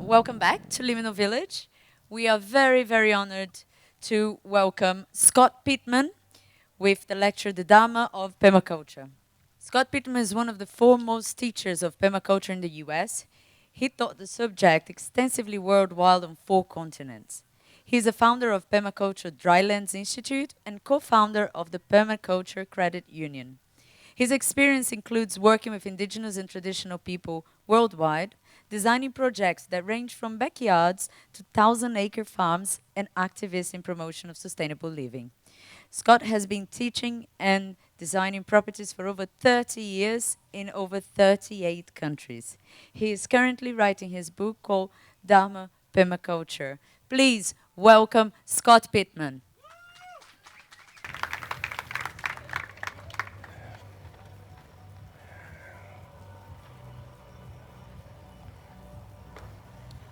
welcome back to Liminal Village. We are very, very honored to welcome Scott Pittman with the lecture The Dharma of Permaculture. Scott Pittman is one of the foremost teachers of permaculture in the US. He taught the subject extensively worldwide on 4 continents. He is a founder of Permaculture Drylands Institute and co-founder of the Permaculture Credit Union. His experience includes working with indigenous and traditional people worldwide, designing projects that range from backyards to 1,000-acre farms, and activists in promotion of sustainable living. Scott has been teaching and designing properties for over 30 years in over 38 countries. He is currently writing his book called Dharma Permaculture. Please welcome Scott Pittman.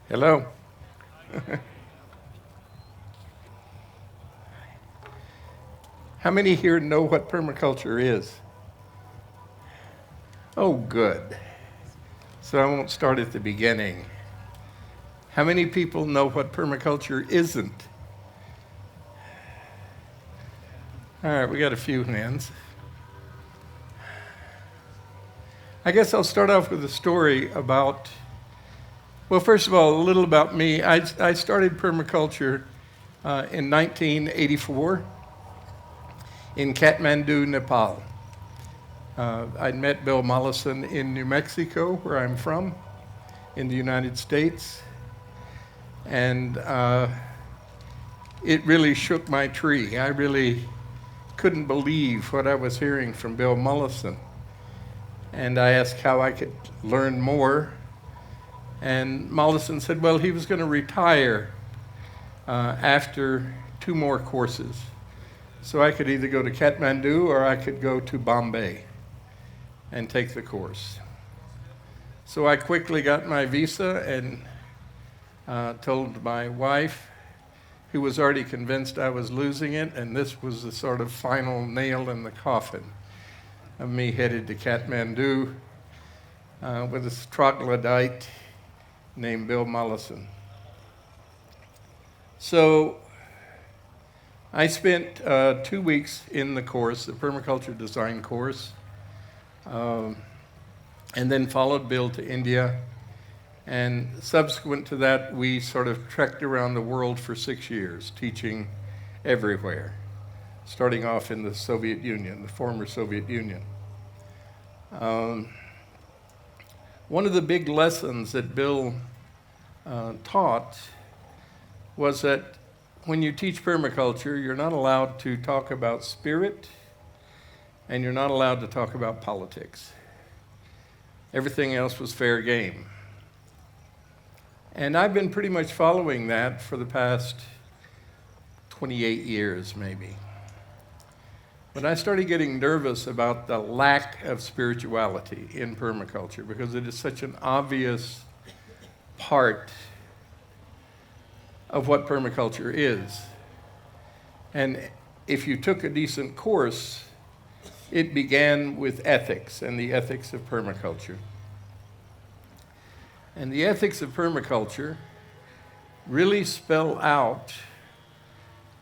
Hello. How many here know what permaculture is? Oh, good. So I won't start at the beginning. How many people know what permaculture isn't? All right, we got a few hands. I guess I'll start off with a story about, well, first of all, a little about me. I started permaculture in 1984 in Kathmandu, Nepal. I'd met Bill Mollison in New Mexico, where I'm from, in the United States. And it really shook my tree. I really couldn't believe what I was hearing from Bill Mollison. And I asked how I could learn more. And Mollison said, well, he was going to retire after 2 more courses. So I could either go to Kathmandu or I could go to Bombay and take the course. So I quickly got my visa and told my wife, who was already convinced I was losing it, and this was the sort of final nail in the coffin of me headed to Kathmandu with this troglodyte named Bill Mollison. So I spent 2 weeks in the course, the permaculture design course, and then followed Bill to India. And subsequent to that, we sort of trekked around the world for 6 years, teaching everywhere, starting off in the Soviet Union, the former Soviet Union. One of the big lessons that Bill taught was that when you teach permaculture, you're not allowed to talk about spirit, and you're not allowed to talk about politics. Everything else was fair game. And I've been pretty much following that for the past 28 years, maybe. But I started getting nervous about the lack of spirituality in permaculture because it is such an obvious part of what permaculture is. And if you took a decent course, it began with ethics and the ethics of permaculture. And the ethics of permaculture really spell out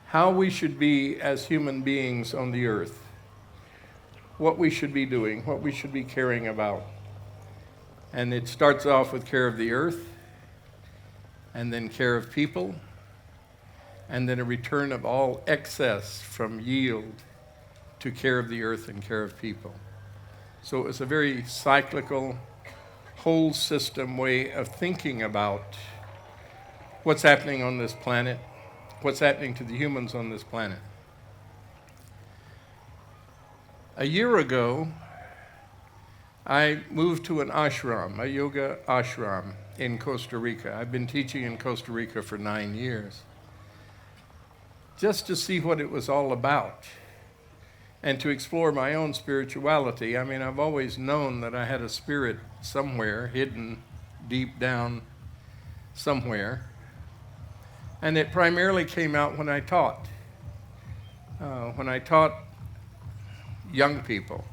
how we should be as human beings on the earth, what we should be doing, what we should be caring about. And it starts off with care of the earth, and then care of people, and then a return of all excess from yield to care of the earth and care of people. So it was a very cyclical, whole system way of thinking about what's happening on this planet, what's happening to the humans on this planet. A year ago, I moved to an ashram, a yoga ashram in Costa Rica. I've been teaching in Costa Rica for 9 years, just to see what it was all about and to explore my own spirituality. I mean, I've always known that I had a spirit somewhere, hidden deep down somewhere. And it primarily came out when I taught. When I taught young people.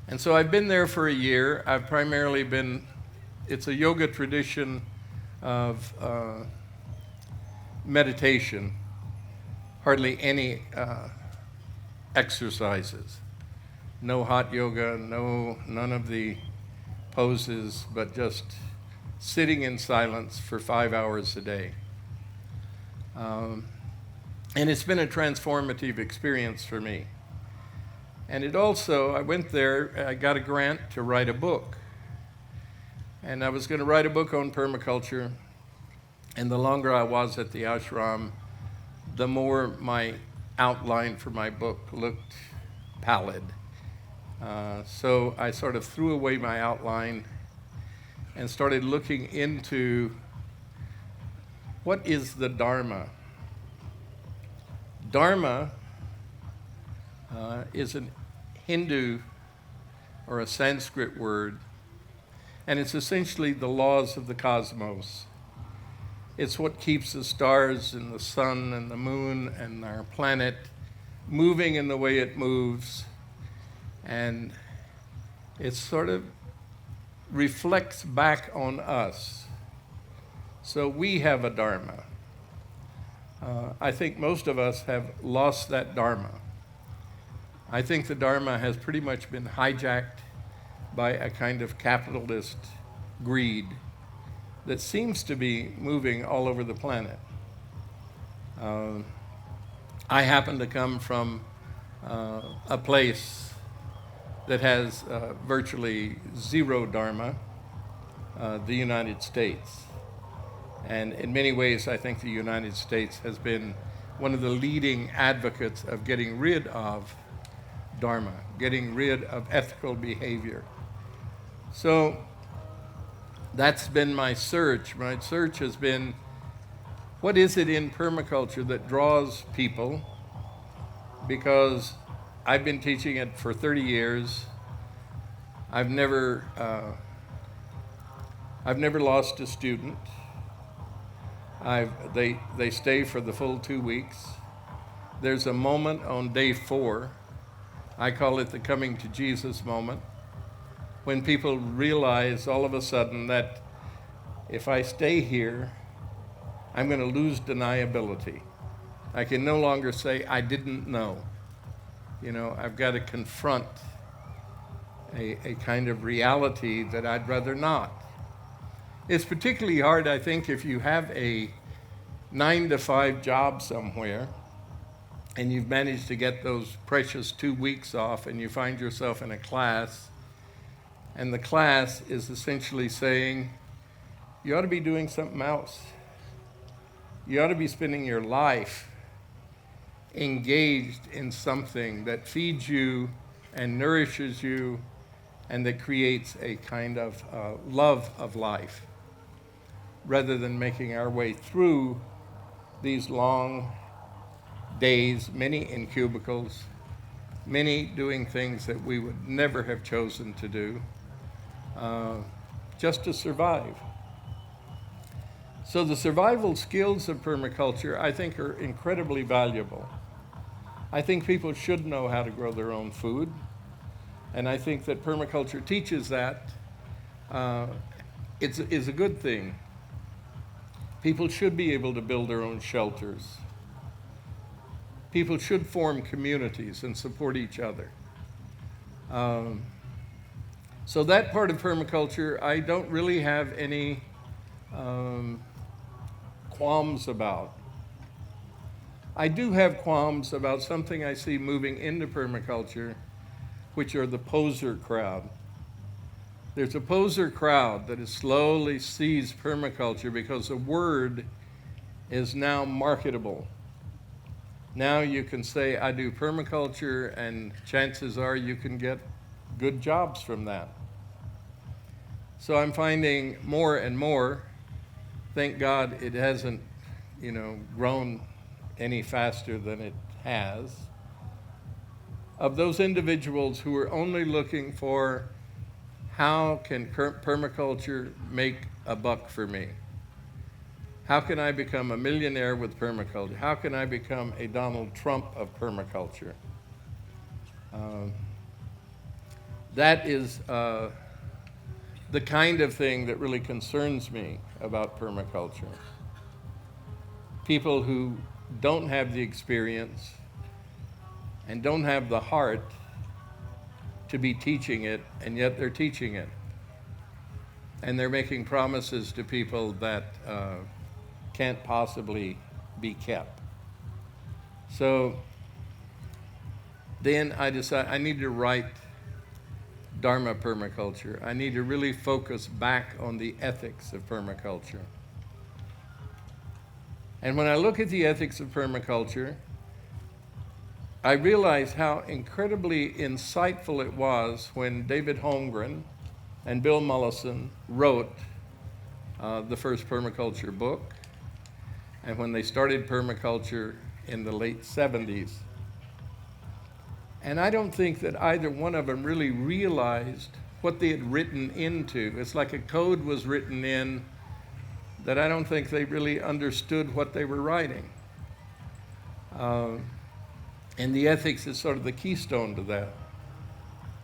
And so I've been there for a year. I've primarily been, it's a yoga tradition of meditation, hardly any exercises. No hot yoga, none of the poses, but just sitting in silence for 5 hours a day. And it's been a transformative experience for me. And it also, I went there, I got a grant to write a book. And I was going to write a book on permaculture. And the longer I was at the ashram, the more my outline for my book looked pallid. So I sort of threw away my outline and started looking into what is the Dharma. Dharma is a Hindu or a Sanskrit word, and it's essentially the laws of the cosmos. It's what keeps the stars and the sun and the moon and our planet moving in the way it moves, and it sort of reflects back on us. So we have a Dharma. I think most of us have lost that Dharma. I think the Dharma has pretty much been hijacked by a kind of capitalist greed that seems to be moving all over the planet. I happen to come from a place that has virtually zero Dharma, the United States. And in many ways, I think the United States has been one of the leading advocates of getting rid of Dharma, getting rid of ethical behavior. So that's been my search. My search has been, what is it in permaculture that draws people? Because I've been teaching it for 30 years. I've never lost a student. They stay for the full 2 weeks. There's a moment on day 4, I call it the coming to Jesus moment, when people realize all of a sudden that if I stay here, I'm going to lose deniability. I can no longer say, I didn't know. You know, I've got to confront a kind of reality that I'd rather not. It's particularly hard, I think, if you have a 9-to-5 job somewhere and you've managed to get those precious 2 weeks off and you find yourself in a class, and the class is essentially saying, you ought to be doing something else. You ought to be spending your life engaged in something that feeds you and nourishes you and that creates a kind of love of life, rather than making our way through these long days, many in cubicles, many doing things that we would never have chosen to do, just to survive. So the survival skills of permaculture, I think, are incredibly valuable. I think people should know how to grow their own food, and I think that permaculture teaches that. It's a good thing. People should be able to build their own shelters. People should form communities and support each other. So that part of permaculture, I don't really have any qualms about. I do have qualms about something I see moving into permaculture, which are the poser crowd. There's a poser crowd that has slowly seized permaculture because the word is now marketable. Now you can say, I do permaculture, and chances are you can get good jobs from that. So I'm finding more and more, thank God it hasn't, grown any faster than it has, of those individuals who are only looking for, how can permaculture make a buck for me? How can I become a millionaire with permaculture? How can I become a Donald Trump of permaculture? that is the kind of thing that really concerns me about permaculture. People who don't have the experience and don't have the heart to be teaching it, and yet they're teaching it. And they're making promises to people that can't possibly be kept. So then I decided I need to write Dharma Permaculture. I need to really focus back on the ethics of permaculture. And when I look at the ethics of permaculture, I realize how incredibly insightful it was when David Holmgren and Bill Mollison wrote the first permaculture book, and when they started permaculture in the late 70s. And I don't think that either one of them really realized what they had written into. It's like a code was written in that I don't think they really understood what they were writing. And the ethics is sort of the keystone to that.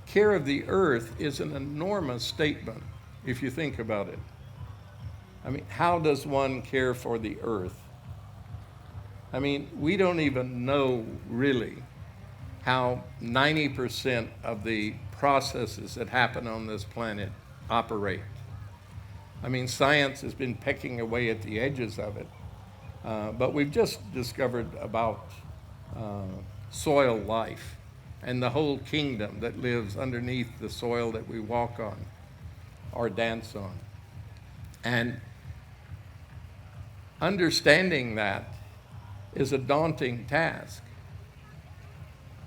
Care of the earth is an enormous statement, if you think about it. I mean, how does one care for the earth? I mean, we don't even know really how 90% of the processes that happen on this planet operate. I mean, science has been pecking away at the edges of it, but we've just discovered about soil life and the whole kingdom that lives underneath the soil that we walk on or dance on. And understanding that is a daunting task.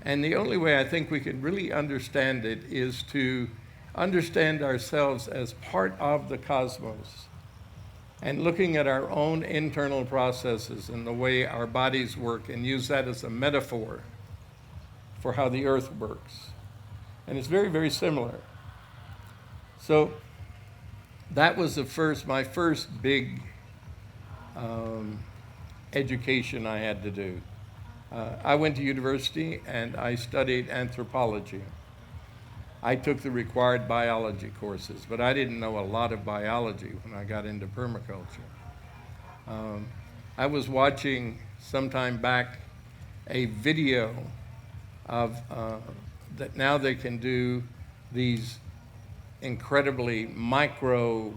And the only way I think we can really understand it is to understand ourselves as part of the cosmos and looking at our own internal processes and the way our bodies work and use that as a metaphor for how the earth works. And it's very, very similar. So that was my first big education I had to do. I went to university and I studied anthropology. I took the required biology courses, but I didn't know a lot of biology when I got into permaculture. I was watching sometime back a video of that now they can do these incredibly micro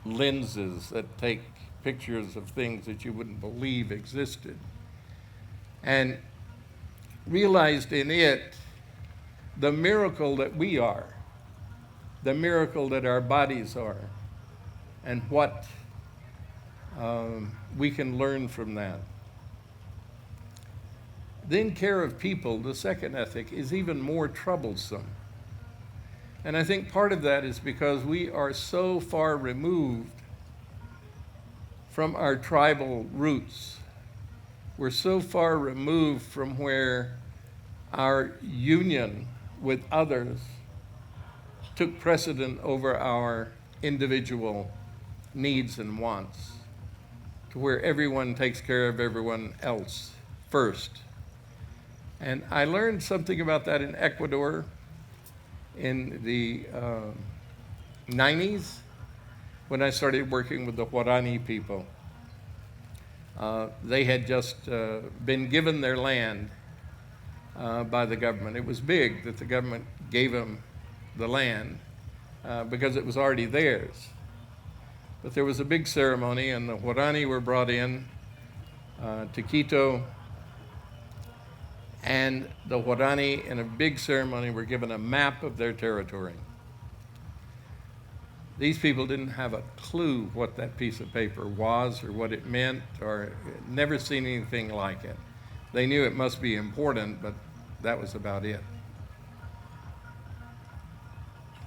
lenses that take pictures of things that you wouldn't believe existed. And realized in it the miracle that we are, the miracle that our bodies are, and what we can learn from that. Then care of people, the second ethic, is even more troublesome. And I think part of that is because we are so far removed from our tribal roots. We're so far removed from where our union with others took precedent over our individual needs and wants, to where everyone takes care of everyone else first. And I learned something about that in Ecuador in the 90s when I started working with the Guarani people. They had just been given their land by the government. It was big that the government gave them the land because it was already theirs. But there was a big ceremony, and the Guarani were brought in to Quito, and the Guarani, in a big ceremony, were given a map of their territory. These people didn't have a clue what that piece of paper was or what it meant, or never seen anything like it. They knew it must be important, but that was about it.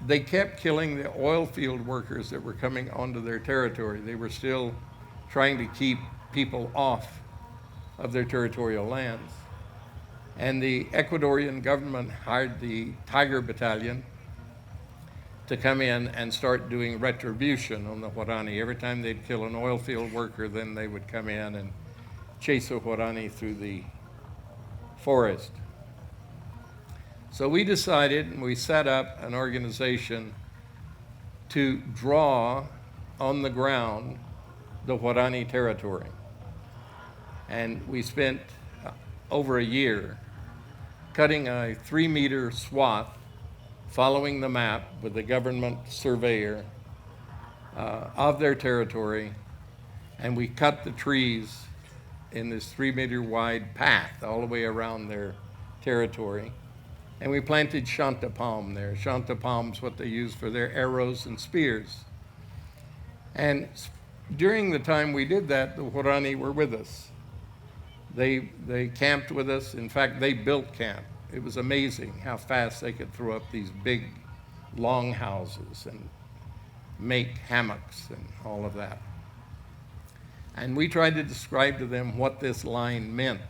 They kept killing the oil field workers that were coming onto their territory. They were still trying to keep people off of their territorial lands. And the Ecuadorian government hired the Tiger Battalion to come in and start doing retribution on the Guarani. Every time they'd kill an oil field worker, then they would come in and chase a Guarani through the forest. So we decided and we set up an organization to draw on the ground the Huarani territory. And we spent over a year cutting a 3-meter swath following the map with the government surveyor of their territory, and we cut the trees in this 3-meter wide path all the way around their territory. And we planted shanta palm there. Shanta palm's what they use for their arrows and spears. And during the time we did that, the Huarani were with us. They camped with us. In fact, they built camp. It was amazing how fast they could throw up these big long houses and make hammocks and all of that. And we tried to describe to them what this line meant,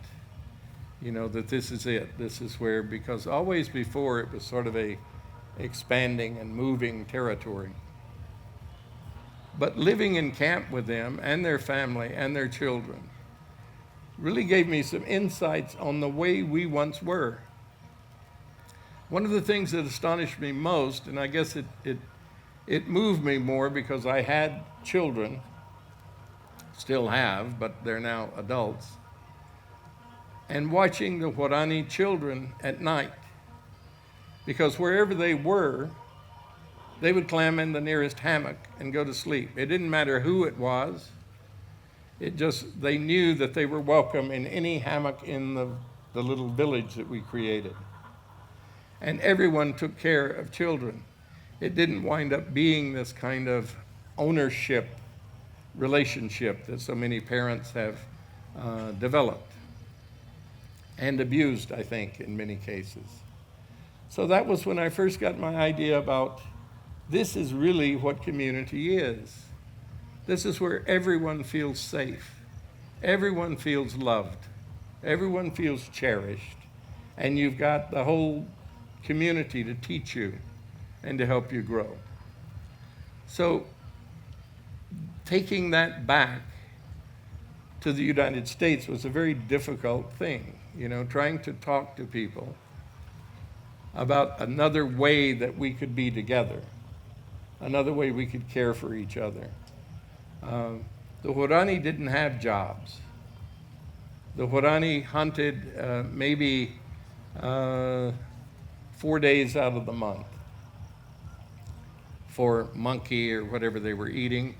you know, that this is it. This is where, because always before it was sort of a expanding and moving territory. But living in camp with them and their family and their children really gave me some insights on the way we once were. One of the things that astonished me most, and I guess it moved me more because I had children, still have, but they're now adults, and watching the Huarani children at night, because wherever they were, they would climb in the nearest hammock and go to sleep. It didn't matter who it was. They knew that they were welcome in any hammock in the little village that we created. And everyone took care of children. It didn't wind up being this kind of ownership relationship that so many parents have developed and abused, I think, in many cases. So that was when I first got my idea about this is really what community is. This is where everyone feels safe, everyone feels loved, everyone feels cherished, and you've got the whole community to teach you and to help you grow. So taking that back to the United States was a very difficult thing, you know, trying to talk to people about another way that we could be together, another way we could care for each other. The Huarani didn't have jobs. The Huarani hunted maybe 4 days out of the month for monkey or whatever they were eating,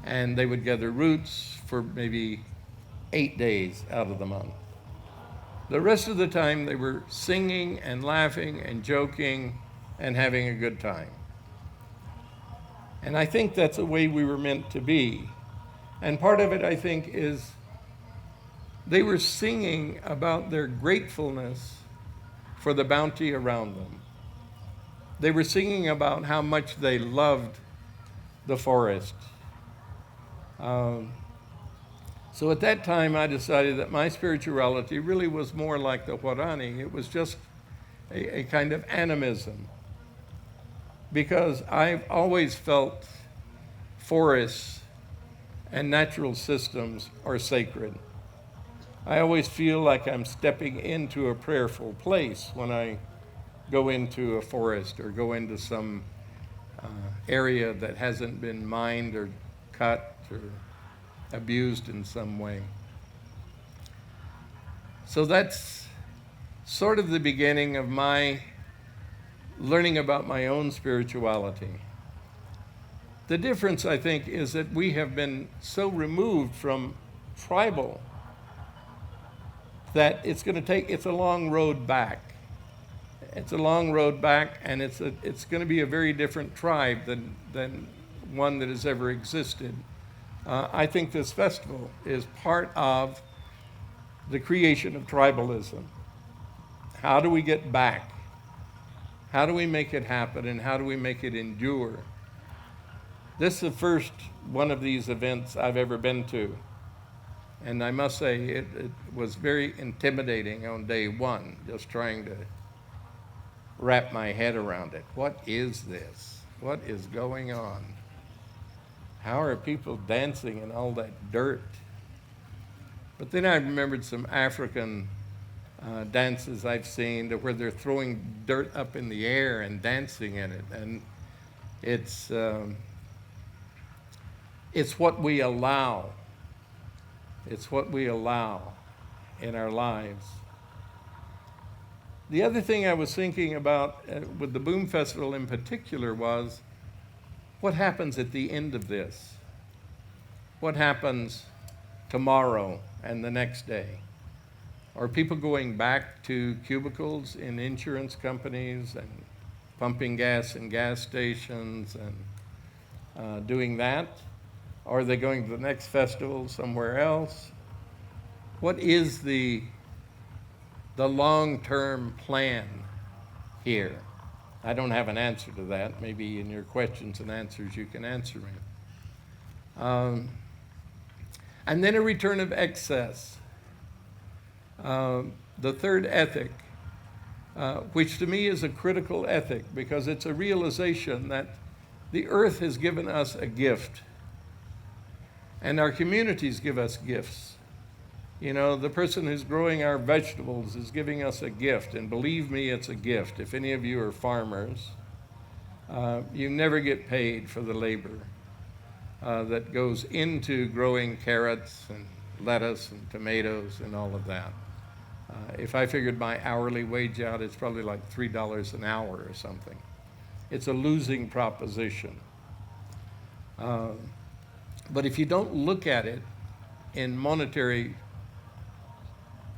and they would gather roots for maybe 8 days out of the month. The rest of the time they were singing and laughing and joking and having a good time. And I think that's the way we were meant to be. And part of it, I think, is they were singing about their gratefulness for the bounty around them. They were singing about how much they loved the forest. So at that time, I decided that my spirituality really was more like the Huarani. It was just a kind of animism, because I've always felt forests and natural systems are sacred. I always feel like I'm stepping into a prayerful place when I go into a forest or go into some area that hasn't been mined or cut or abused in some way. So that's sort of the beginning of my learning about my own spirituality. The difference, I think, is that we have been so removed from tribal that it's a long road back. It's a long road back, and it's going to be a very different tribe than one that has ever existed. I think this festival is part of the creation of tribalism. How do we get back? How do we make it happen, and how do we make it endure? This is the first one of these events I've ever been to. And I must say, it was very intimidating on day one, just trying to wrap my head around it. What is this? What is going on? How are people dancing in all that dirt? But then I remembered some African dances I've seen to where they're throwing dirt up in the air and dancing in it. And it's what we allow. It's what we allow in our lives. The other thing I was thinking about with the Boom Festival in particular was what happens at the end of this? What happens tomorrow and the next day? Are people going back to cubicles in insurance companies and pumping gas in gas stations and doing that? Are they going to the next festival somewhere else? What is the long-term plan here? I don't have an answer to that. Maybe in your questions and answers you can answer me. And then a return of excess. The third ethic, which to me is a critical ethic because it's a realization that the earth has given us a gift and our communities give us gifts. You know, the person who's growing our vegetables is giving us a gift, and believe me, it's a gift. If any of you are farmers, you never get paid for the labor that goes into growing carrots and lettuce and tomatoes and all of that. If I figured my hourly wage out, it's probably like $3 an hour or something. It's a losing proposition. But if you don't look at it in monetary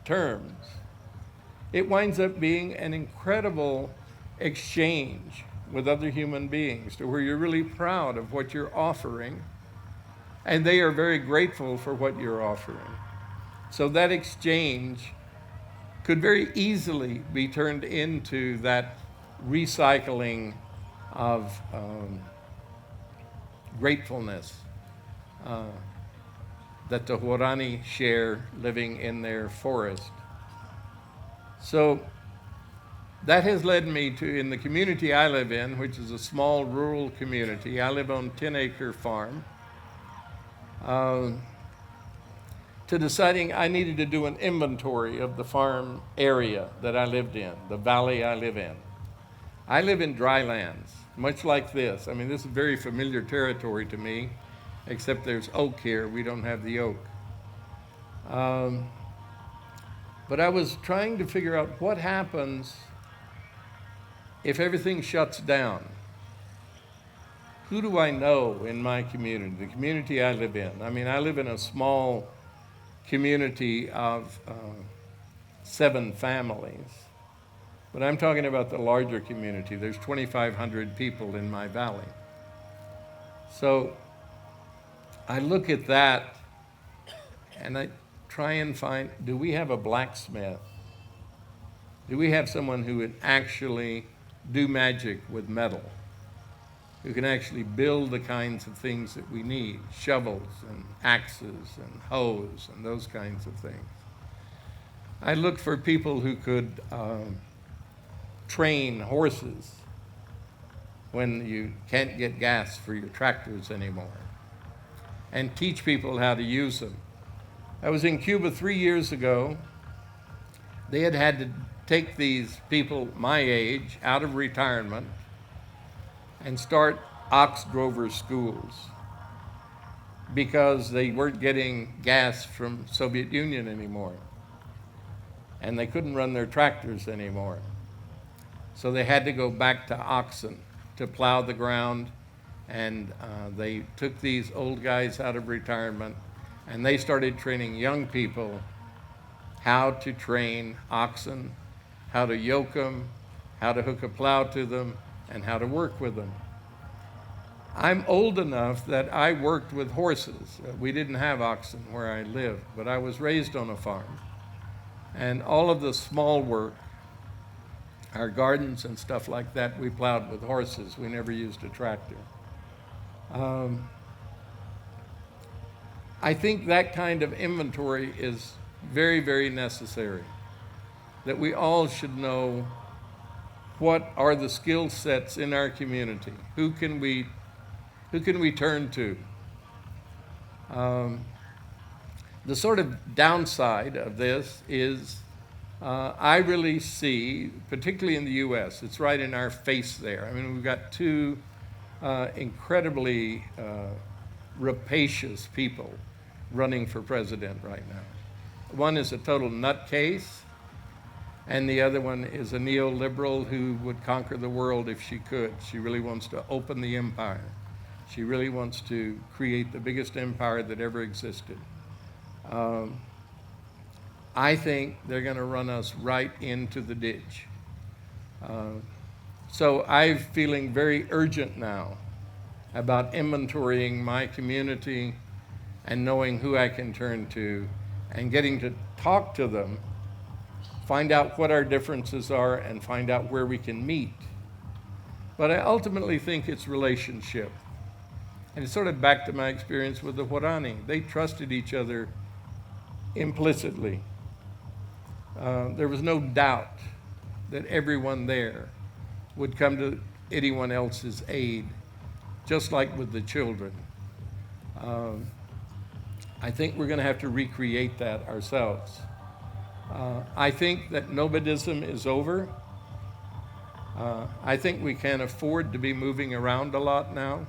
terms, it winds up being an incredible exchange with other human beings to where you're really proud of what you're offering, and they are very grateful for what you're offering. So that exchange could very easily be turned into that recycling of gratefulness that the Huarani share living in their forest. So that has led me to, in the community I live in, which is a small rural community, I live on a 10-acre farm, to deciding I needed to do an inventory of the farm area that I lived in, the valley I live in. I live in drylands, much like this. I mean, this is very familiar territory to me, except there's oak here. We don't have the oak. But I was trying to figure out what happens if everything shuts down. Who do I know in my community, the community I live in? I mean, I live in a small community of 7 families. But I'm talking about the larger community. There's 2,500 people in my valley. So I look at that and I try and find, do we have a blacksmith? Do we have someone who would actually do magic with metal? Who can actually build the kinds of things that we need, shovels and axes and hoes and those kinds of things. I look for people who could train horses when you can't get gas for your tractors anymore, and teach people how to use them. I was in Cuba 3 years ago. They had to take these people my age out of retirement and start ox drover schools because they weren't getting gas from Soviet Union anymore. And they couldn't run their tractors anymore. So they had to go back to oxen to plow the ground. And they took these old guys out of retirement and they started training young people how to train oxen, how to yoke them, how to hook a plow to them, and how to work with them. I'm old enough that I worked with horses. We didn't have oxen where I lived, but I was raised on a farm. And all of the small work, our gardens and stuff like that, we plowed with horses. We never used a tractor. I think that kind of inventory is very, very necessary. That we all should know what are the skill sets in our community. Who can we turn to? The sort of downside of this is I really see, particularly in the U.S., it's right in our face there. I mean, we've got two incredibly rapacious people running for president right now. One is a total nutcase, and the other one is a neoliberal who would conquer the world if she could. She really wants to open the empire. She really wants to create the biggest empire that ever existed. I think they're going to run us right into the ditch. So I'm feeling very urgent now about inventorying my community and knowing who I can turn to and getting to talk to them, find out what our differences are, and find out where we can meet. But I ultimately think it's relationship. And it's sort of back to my experience with the Huarani. They trusted each other implicitly. There was no doubt that everyone there would come to anyone else's aid, just like with the children. I think we're going to have to recreate that ourselves. I think that nomadism is over. I think we can afford to be moving around a lot now.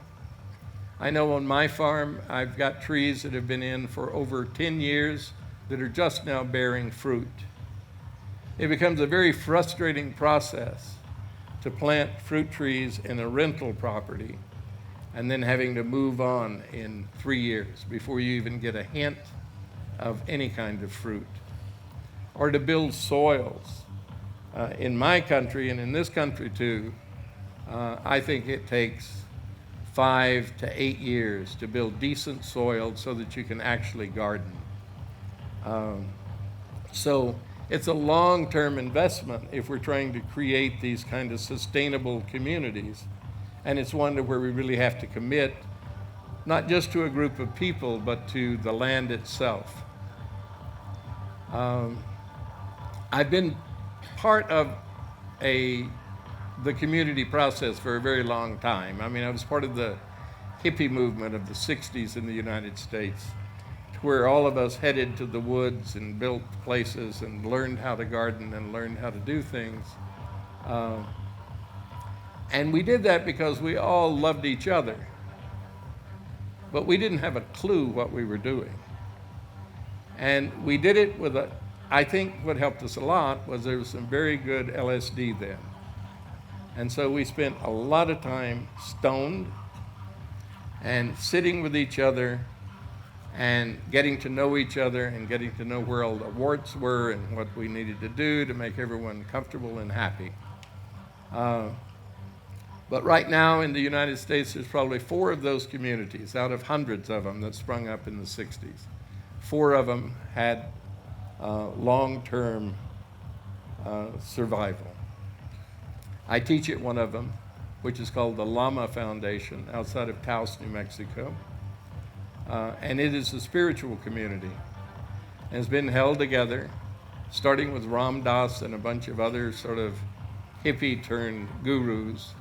I know on my farm, I've got trees that have been in for over 10 years that are just now bearing fruit. It becomes a very frustrating process to plant fruit trees in a rental property and then having to move on in 3 years before you even get a hint of any kind of fruit. Or to build soils. In my country, and in this country too, I think it takes 5 to 8 years to build decent soil so that you can actually garden. So it's a long-term investment if we're trying to create these kind of sustainable communities. And it's one where we really have to commit, not just to a group of people, but to the land itself. I've been part of the community process for a very long time. I mean, I was part of the hippie movement of the 60s in the United States, where all of us headed to the woods and built places and learned how to garden and learned how to do things. And we did that because we all loved each other, but we didn't have a clue what we were doing. And we did it with I think what helped us a lot was there was some very good LSD then. And so we spent a lot of time stoned and sitting with each other and getting to know each other and getting to know where all the warts were and what we needed to do to make everyone comfortable and happy. But right now in the United States, there's probably 4 of those communities out of hundreds of them that sprung up in the 60s. 4 of them had long-term survival. I teach at one of them, which is called the Lama Foundation outside of Taos, New Mexico. And it is a spiritual community. And it's been held together, starting with Ram Dass and a bunch of other sort of hippie-turned gurus.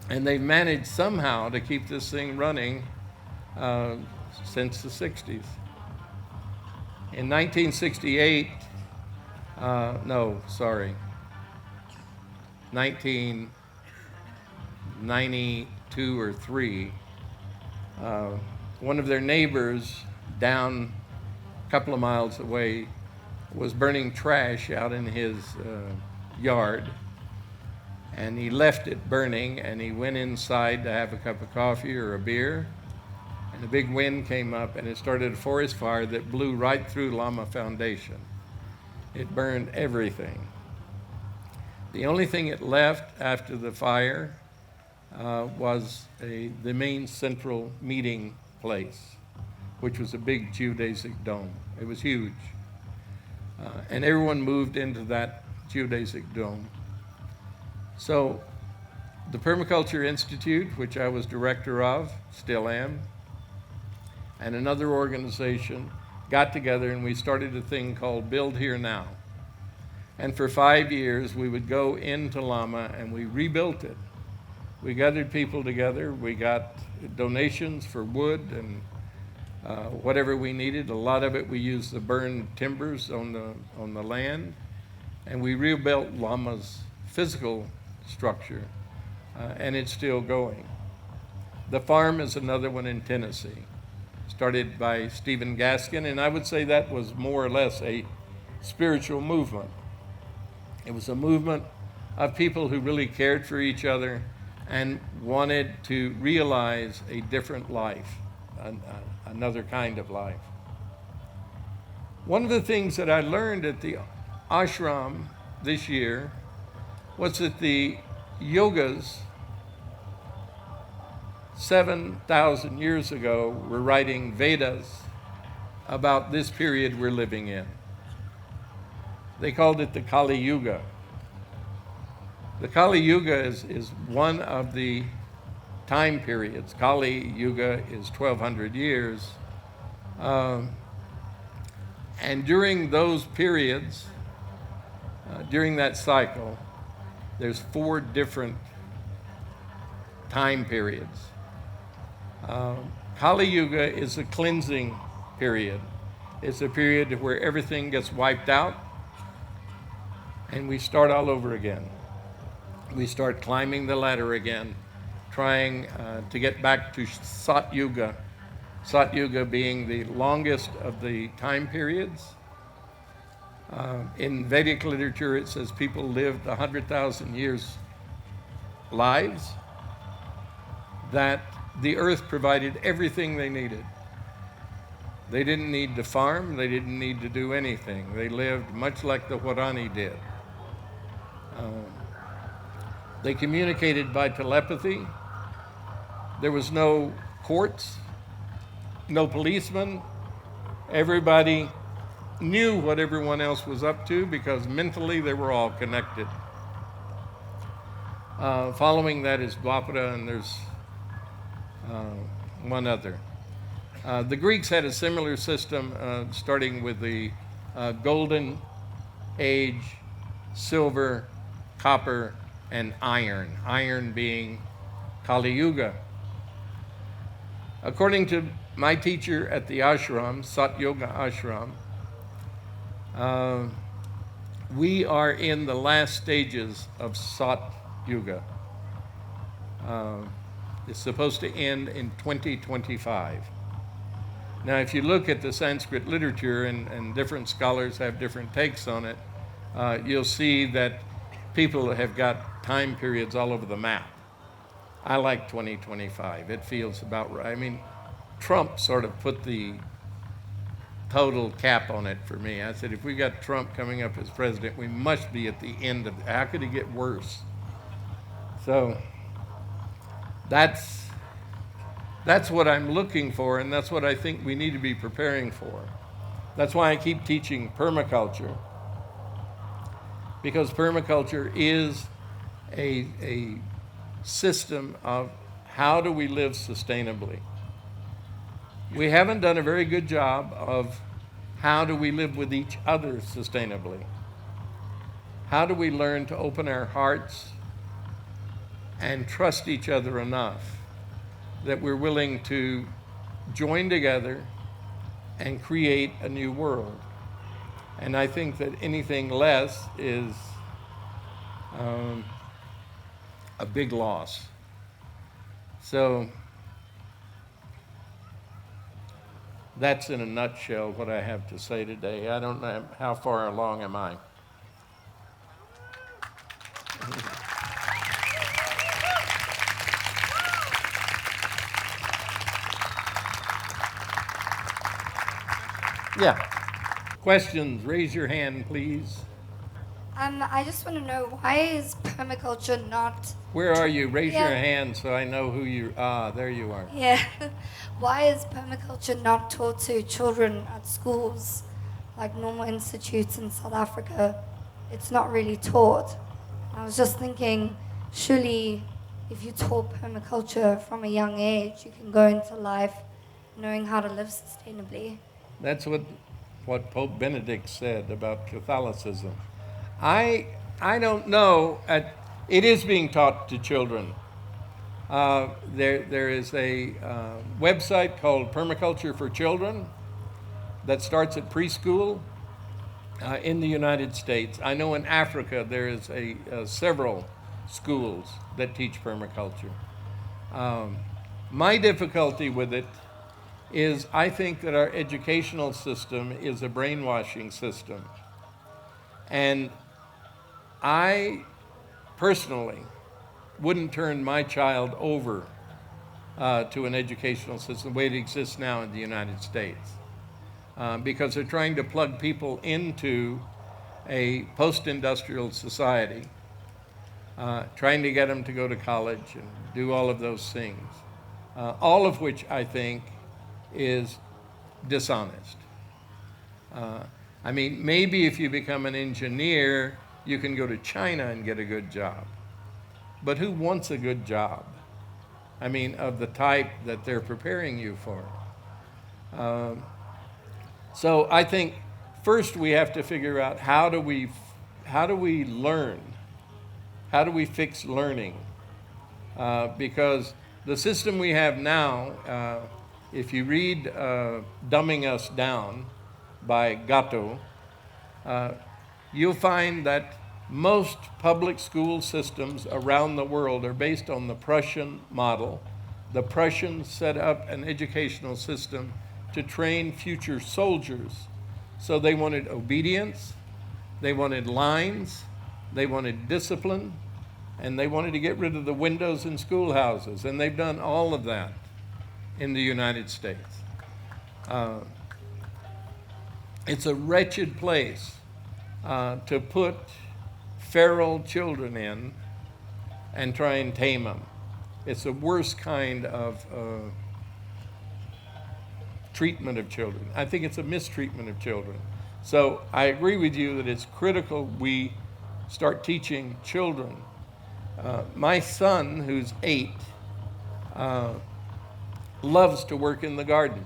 And they've managed somehow to keep this thing running since the 60s. In 1968, 1992 or 3, one of their neighbors down a couple of miles away was burning trash out in his yard. And he left it burning, and he went inside to have a cup of coffee or a beer. And a big wind came up, and it started a forest fire that blew right through Lama Foundation. It burned everything. The only thing it left after the fire was the main central meeting place, which was a big geodesic dome. It was huge. And everyone moved into that geodesic dome. So the Permaculture Institute, which I was director of, still am, and another organization got together and we started a thing called Build Here Now. And for 5 years, we would go into Lama and we rebuilt it. We gathered people together. We got donations for wood and whatever we needed. A lot of it we used the burned timbers on the land, and we rebuilt Lama's physical structure, and it's still going. The farm is another one in Tennessee, started by Stephen Gaskin, and I would say that was more or less a spiritual movement. It was a movement of people who really cared for each other and wanted to realize a different life, another kind of life. One of the things that I learned at the ashram this year was that the yogas 7,000 years ago were writing Vedas about this period we're living in. They called it the Kali Yuga. The Kali Yuga is one of the time periods. Kali Yuga is 1,200 years. And during those periods, during that cycle, there's 4 different time periods. Kali Yuga is a cleansing period. It's a period where everything gets wiped out and we start all over again. We start climbing the ladder again, trying to get back to Sat Yuga. Sat Yuga being the longest of the time periods. In Vedic literature, it says people lived 100,000 years lives, that the earth provided everything they needed. They didn't need to farm, they didn't need to do anything. They lived much like the Warani did. They communicated by telepathy. There was no courts, no policemen. Everybody knew what everyone else was up to because mentally they were all connected. Following that is Dwapara, and there's one other. The Greeks had a similar system, starting with the Golden Age, silver, copper, and iron. Iron being Kali Yuga. According to my teacher at the ashram, Sat Yoga Ashram, we are in the last stages of Sat Yuga. It's supposed to end in 2025. Now, if you look at the Sanskrit literature, and different scholars have different takes on it, you'll see that people have got time periods all over the map. I like 2025. It feels about right. I mean, Trump sort of put the total cap on it for me. I said, if we got Trump coming up as president, we must be at the end of it. How could it get worse? So that's what I'm looking for, and that's what I think we need to be preparing for. That's why I keep teaching permaculture, because permaculture is a system of how do we live sustainably. We haven't done a very good job of how do we live with each other sustainably. How do we learn to open our hearts and trust each other enough that we're willing to join together and create a new world. And I think that anything less is a big loss. So that's in a nutshell what I have to say today. I don't know how far along am I. Yeah. Questions, raise your hand, please. I just want to know, why is permaculture not... Where are you? Raise your hand so I know who you are. There you are. Yeah. Why is permaculture not taught to children at schools, like normal institutes in South Africa? It's not really taught. I was just thinking, surely if you taught permaculture from a young age, you can go into life knowing how to live sustainably. That's what Pope Benedict said about Catholicism. I don't know. It is being taught to children. There is a website called Permaculture for Children that starts at preschool in the United States. I know in Africa there is several schools that teach permaculture. My difficulty with it is I think that our educational system is a brainwashing system. And I personally wouldn't turn my child over to an educational system the way it exists now in the United States. Because they're trying to plug people into a post-industrial society, trying to get them to go to college and do all of those things, all of which I think is dishonest. I mean, maybe if you become an engineer, you can go to China and get a good job. But who wants a good job? I mean, of the type that they're preparing you for. So I think first we have to figure out how do we learn? How do we fix learning? Because the system we have now, if you read Dumbing Us Down by Gatto, you'll find that most public school systems around the world are based on the Prussian model. The Prussians set up an educational system to train future soldiers. So they wanted obedience, they wanted lines, they wanted discipline, and they wanted to get rid of the windows in schoolhouses. And they've done all of that in the United States. It's a wretched place to put feral children in and try and tame them. It's the worst kind of treatment of children. I think it's a mistreatment of children. So I agree with you that it's critical we start teaching children. My son, who's 8, loves to work in the garden.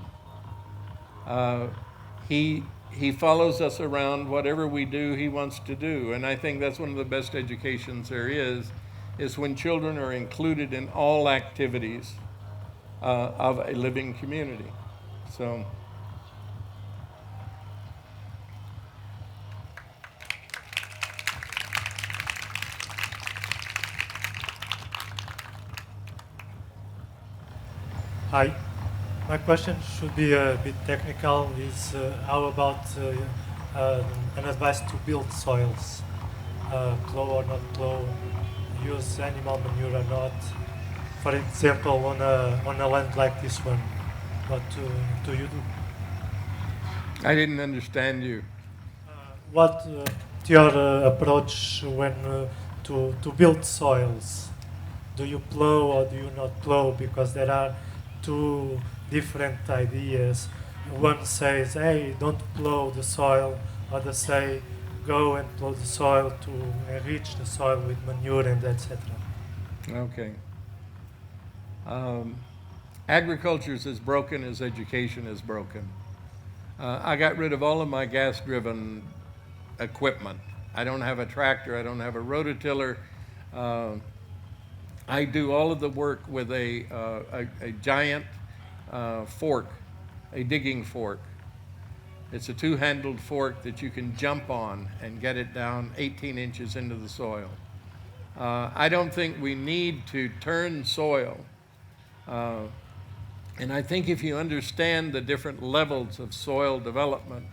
He follows us around. Whatever we do, he wants to do. And I think that's one of the best educations there is when children are included in all activities of a living community. So. Hi. My question should be a bit technical. Is how about an advice to build soils? Plow or not plow? Use animal manure or not? For example, on a land like this one, what do you do? I didn't understand you. What your approach when to build soils? Do you plow or do you not plow? Because there are two different ideas. One says, hey, don't plow the soil. Others say, go and plow the soil to enrich the soil with manure and etc. Okay. Agriculture is as broken as education is broken. I got rid of all of my gas-driven equipment. I don't have a tractor. I don't have a rototiller. I do all of the work with a giant fork, a digging fork. It's a two-handled fork that you can jump on and get it down 18 inches into the soil. I don't think we need to turn soil. And I think if you understand the different levels of soil development,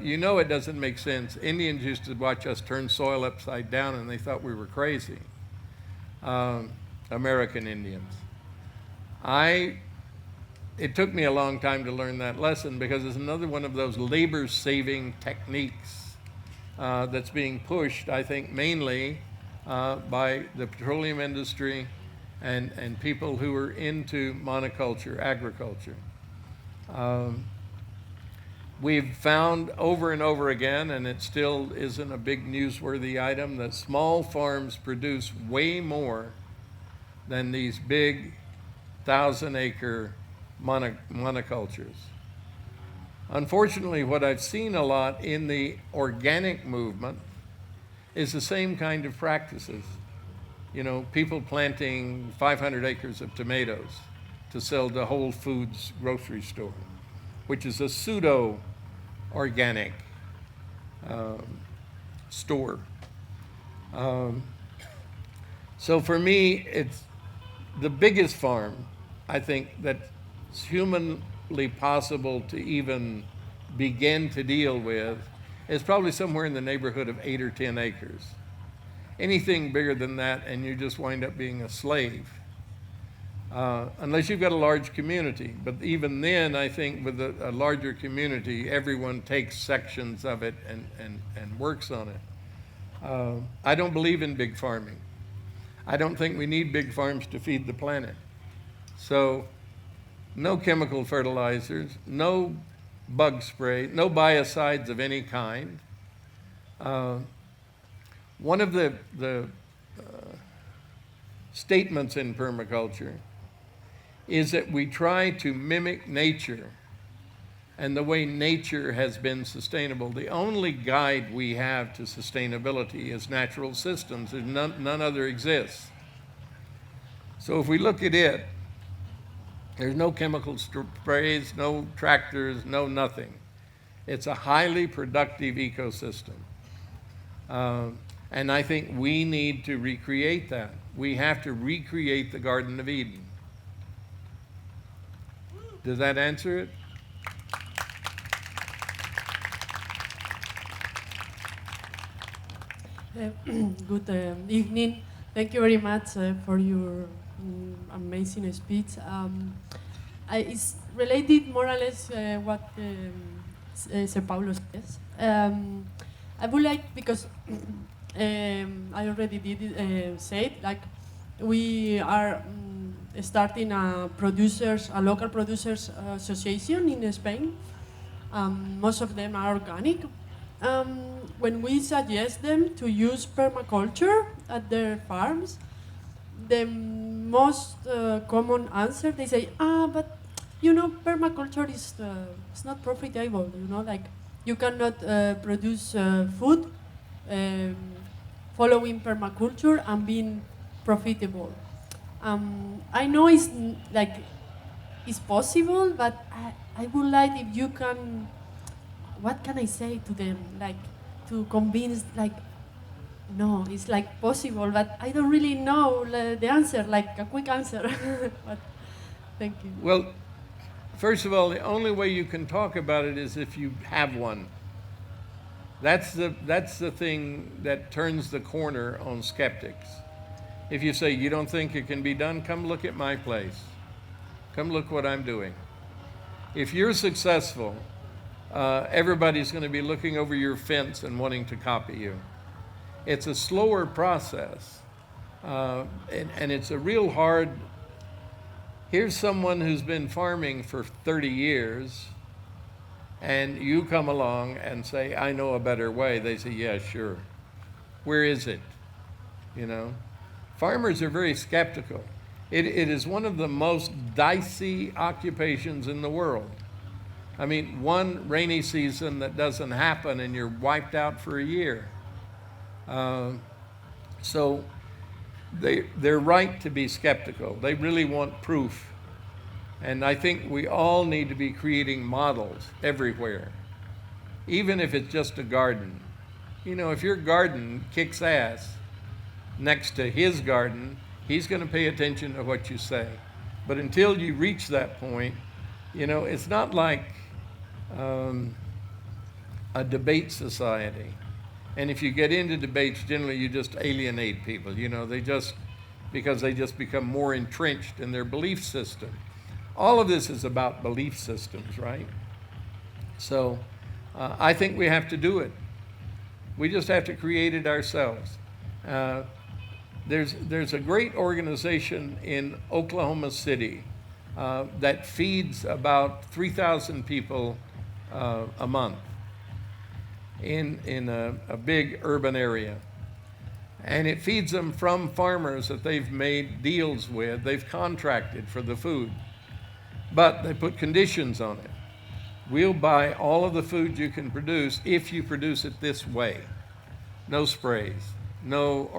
you know it doesn't make sense. Indians used to watch us turn soil upside down and they thought we were crazy. American Indians. It took me a long time to learn that lesson because it's another one of those labor-saving techniques that's being pushed, I think, mainly by the petroleum industry and people who are into monoculture, agriculture. We've found over and over again, and it still isn't a big newsworthy item, that small farms produce way more than these big 1,000-acre monocultures. Unfortunately, what I've seen a lot in the organic movement is the same kind of practices. You know, people planting 500 acres of tomatoes to sell to Whole Foods grocery store, which is a pseudo-organic store. So for me, it's the biggest farm, I think, that's humanly possible to even begin to deal with is probably somewhere in the neighborhood of 8 or 10 acres. Anything bigger than that, and you just wind up being a slave. Unless you've got a large community. But even then, I think with a larger community, everyone takes sections of it and works on it. I don't believe in big farming. I don't think we need big farms to feed the planet. So no chemical fertilizers, no bug spray, no biocides of any kind. One of the statements in permaculture is that we try to mimic nature and the way nature has been sustainable. The only guide we have to sustainability is natural systems. There's none other exists. So if we look at it, there's no chemical sprays, no tractors, no nothing. It's a highly productive ecosystem. And I think we need to recreate that. We have to recreate the Garden of Eden. Does that answer it? Good evening. Thank you very much for your amazing speech. It's related more or less what Sir Paulo says. I would like, because I already did say it, like we are starting a local producers association in Spain. Most of them are organic. When we suggest them to use permaculture at their farms, the most common answer, they say, but you know, permaculture is it's not profitable, you know, like you cannot produce food following permaculture and being profitable. I know it's like it's possible, but I would like if you can, what can I say to them, like to convince, like, no, it's like possible, but I don't really know the answer, like a quick answer. But thank you. Well, first of all, the only way you can talk about it is if you have one. That's the thing that turns the corner on skeptics. If you say, you don't think it can be done, come look at my place. Come look what I'm doing. If you're successful, everybody's going to be looking over your fence and wanting to copy you. It's a slower process, and it's a real hard. Here's someone who's been farming for 30 years, and you come along and say, I know a better way. They say, yeah, sure. Where is it? You know? Farmers are very skeptical. It is one of the most dicey occupations in the world. I mean, one rainy season that doesn't happen and you're wiped out for a year. So they're right to be skeptical. They really want proof. And I think we all need to be creating models everywhere, even if it's just a garden. You know, if your garden kicks ass next to his garden, he's going to pay attention to what you say. But until you reach that point, you know, it's not like a debate society. And if you get into debates, generally you just alienate people. You know, because they just become more entrenched in their belief system. All of this is about belief systems, right? So I think we have to do it. We just have to create it ourselves. There's a great organization in Oklahoma City that feeds about 3,000 people a month in a big urban area. And it feeds them from farmers that they've made deals with. They've contracted for the food. But they put conditions on it. We'll buy all of the food you can produce if you produce it this way. No sprays, no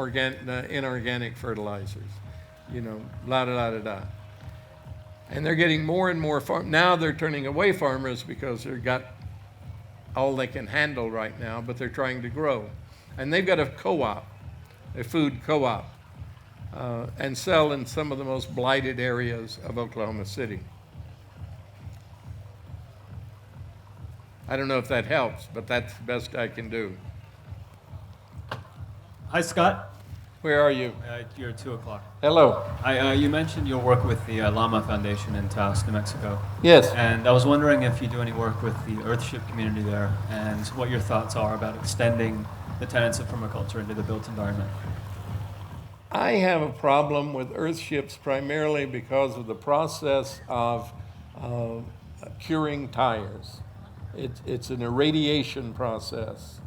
inorganic fertilizers, you know, la da da da da. And they're getting more and more now they're turning away farmers because they've got all they can handle right now, but they're trying to grow. And they've got a co-op, a food co-op, and sell in some of the most blighted areas of Oklahoma City. I don't know if that helps, but that's the best I can do. Hi, Scott. Where are you? You're at 2 o'clock. Hello. You mentioned your work with the Lama Foundation in Taos, New Mexico. Yes. And I was wondering if you do any work with the Earthship community there and what your thoughts are about extending the tenets of permaculture into the built environment. I have a problem with earthships primarily because of the process of curing tires. It's an irradiation process.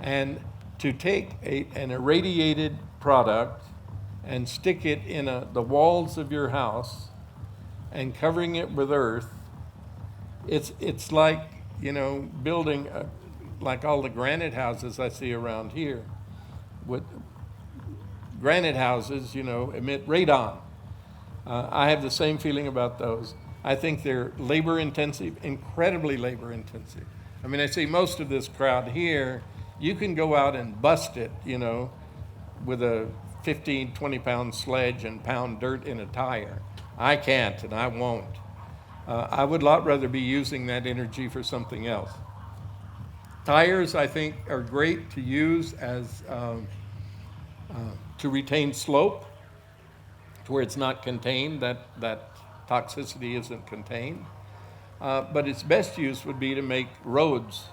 And to take an irradiated product and stick it in the walls of your house and covering it with earth, it's like, you know, building like all the granite houses I see around here. With granite houses, you know, emit radon. I have the same feeling about those. I think they're labor intensive, incredibly labor intensive. I mean, I see most of this crowd here, you can go out and bust it, you know, with a 15, 20-pound sledge and pound dirt in a tire. I can't, and I won't. I would a lot rather be using that energy for something else. Tires, I think, are great to use as to retain slope, to where it's not contained, that toxicity isn't contained. But its best use would be to make roads,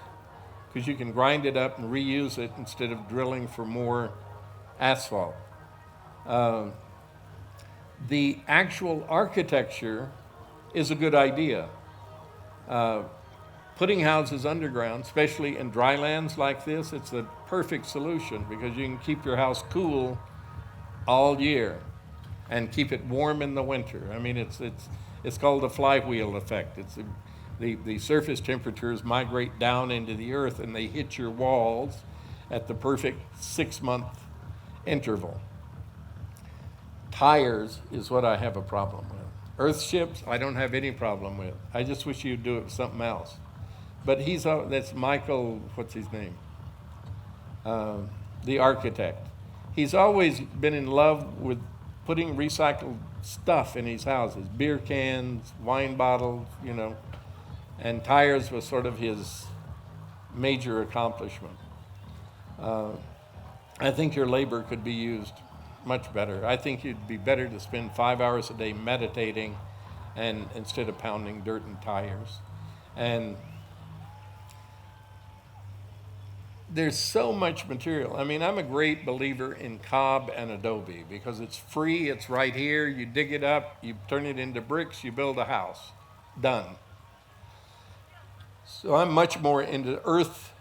because you can grind it up and reuse it instead of drilling for more asphalt. The actual architecture is a good idea. Putting houses underground, especially in dry lands like this, it's a perfect solution because you can keep your house cool all year and keep it warm in the winter. I mean, it's called the flywheel effect. It's the surface temperatures migrate down into the earth and they hit your walls at the perfect 6-month interval. Tires is what I have a problem with. Earthships, I don't have any problem with. I just wish you'd do it with something else. But that's Michael, what's his name? The architect. He's always been in love with putting recycled stuff in his houses, beer cans, wine bottles, you know, and tires was sort of his major accomplishment. I think your labor could be used much better. I think it'd be better to spend 5 hours a day meditating and instead of pounding dirt and tires. And there's so much material. I mean, I'm a great believer in cob and adobe because it's free, it's right here, you dig it up, you turn it into bricks, you build a house. Done. So I'm much more into earth-based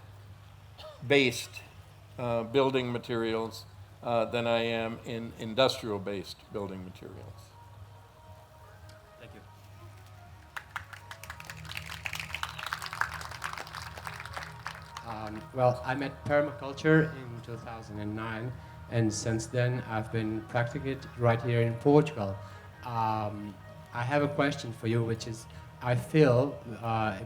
building materials than I am in industrial-based building materials. Thank you. Well, I met permaculture in 2009, and since then I've been practicing it right here in Portugal. I have a question for you, which is, I feel,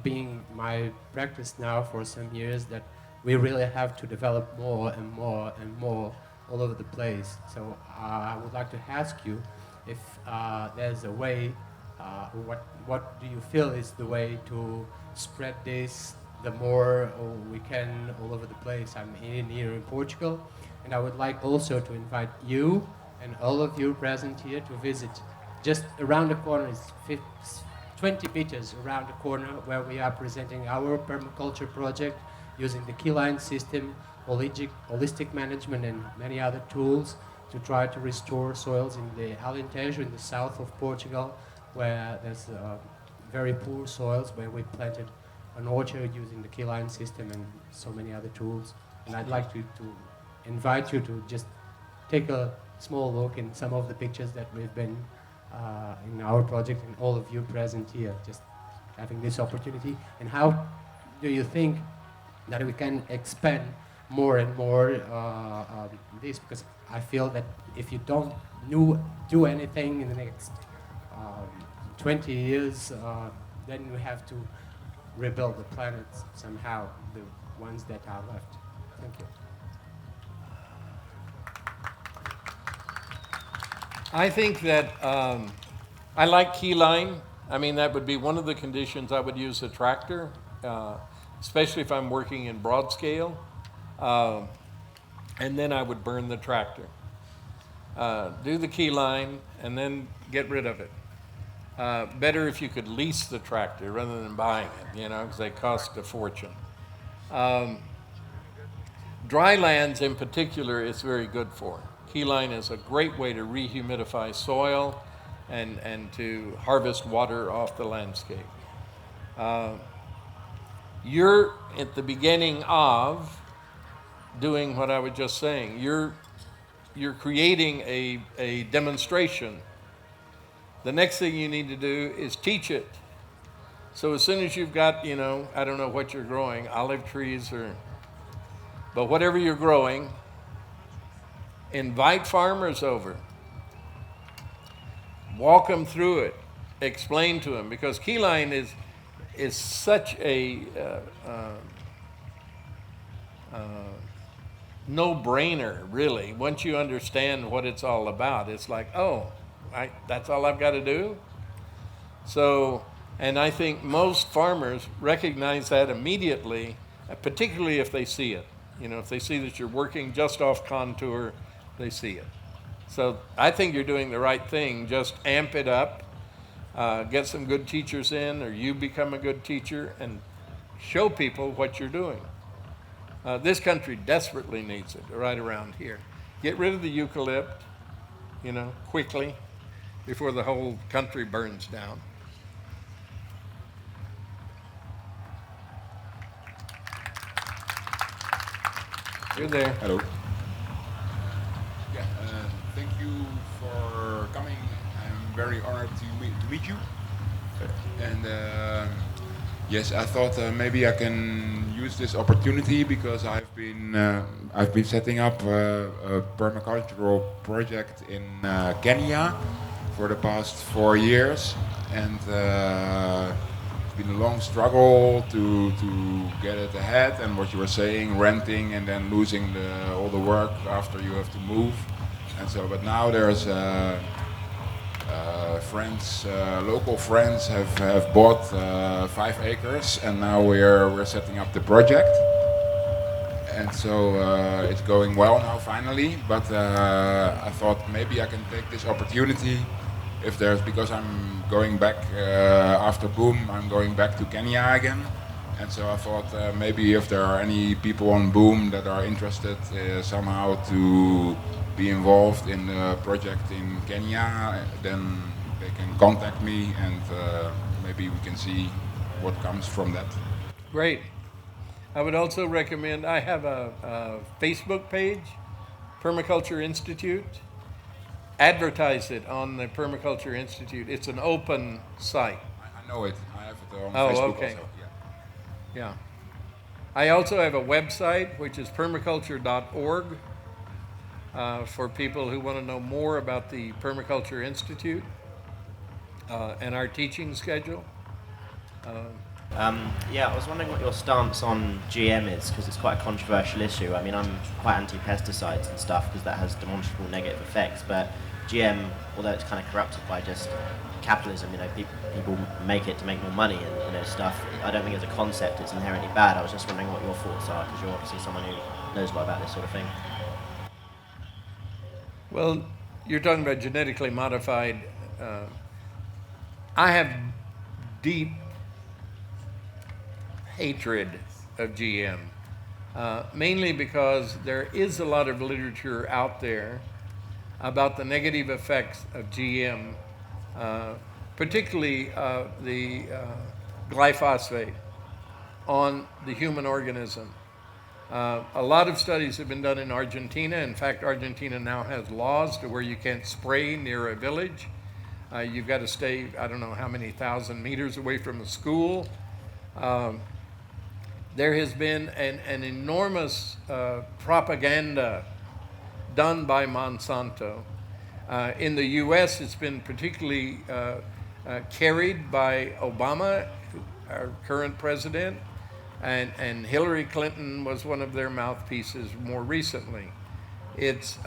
being my practice now for some years, that we really have to develop more and more and more all over the place. So I would like to ask you if there's a way, what do you feel is the way to spread this the more we can all over the place. I'm here in Portugal, and I would like also to invite you and all of you present here to visit just around the corner. It's 20 meters around the corner where we are presenting our permaculture project using the keyline system, holistic management and many other tools to try to restore soils in the Alentejo in the south of Portugal, where there's very poor soils, where we planted an orchard using the keyline system and so many other tools. And I'd like to invite you to just take a small look in some of the pictures that we've been in our project, and all of you present here, just having this opportunity. And how do you think that we can expand more and more this, because I feel that if you don't do anything in the next 20 years, then we have to rebuild the planet somehow, the ones that are left. Thank you. I think that I like keyline. I mean, that would be one of the conditions I would use a tractor, especially if I'm working in broad scale. And then I would burn the tractor. Do the keyline and then get rid of it. Better if you could lease the tractor rather than buying it, you know, because they cost a fortune. Dry lands in particular is very good for. Keyline is a great way to rehumidify soil and to harvest water off the landscape. You're at the beginning of doing what I was just saying. You're creating a demonstration. The next thing you need to do is teach it. So as soon as you've got, you know, I don't know what you're growing, olive trees but whatever you're growing, invite farmers over. Walk them through it. Explain to them, because keyline is such a no-brainer, really. Once you understand what it's all about, it's like, oh, that's all I've got to do? So, and I think most farmers recognize that immediately, particularly if they see it. You know, if they see that you're working just off contour, they see it. So I think you're doing the right thing. Just amp it up, get some good teachers in, or you become a good teacher, and show people what you're doing. This country desperately needs it right around here. Get rid of the eucalypt, you know, quickly before the whole country burns down. You're there. Hello. Yeah, thank you for coming. I'm very honored to meet you. And yes, I thought maybe I can use this opportunity because I've been setting up a permacultural project in Kenya for the past 4 years, and it's been a long struggle to get it ahead. And what you were saying, renting and then losing all the work after you have to move, and so. But now there's local friends have bought 5 acres, and now we're setting up the project. And so it's going well now finally. But I thought maybe I can take this opportunity. Because I'm going back after Boom, I'm going back to Kenya again, and so I thought maybe if there are any people on Boom that are interested somehow to be involved in the project in Kenya, then they can contact me, and maybe we can see what comes from that. Great. I would also recommend, I have a Facebook page, Permaculture Institute. Advertise it on the Permaculture Institute. It's an open site. I know it. I have it on Oh, Facebook okay. also. Yeah. I also have a website, which is permaculture.org, for people who want to know more about the Permaculture Institute and our teaching schedule. Yeah, I was wondering what your stance on GM is, because it's quite a controversial issue. I mean, I'm quite anti-pesticides and stuff because that has demonstrable negative effects, but GM, although it's kind of corrupted by just capitalism, you know, people make it to make more money and, you know, stuff. I don't think as a concept it's inherently bad. I was just wondering what your thoughts are, because you're obviously someone who knows a lot about this sort of thing. Well, you're talking about genetically modified. I have deep hatred of GM, mainly because there is a lot of literature out there about the negative effects of GM, particularly the glyphosate on the human organism. A lot of studies have been done in Argentina. In fact, Argentina now has laws to where you can't spray near a village. You've got to stay, I don't know how many thousand meters away from a school. there has been an enormous propaganda done by Monsanto. In the US, it's been particularly carried by Obama, our current president, and Hillary Clinton was one of their mouthpieces more recently. It's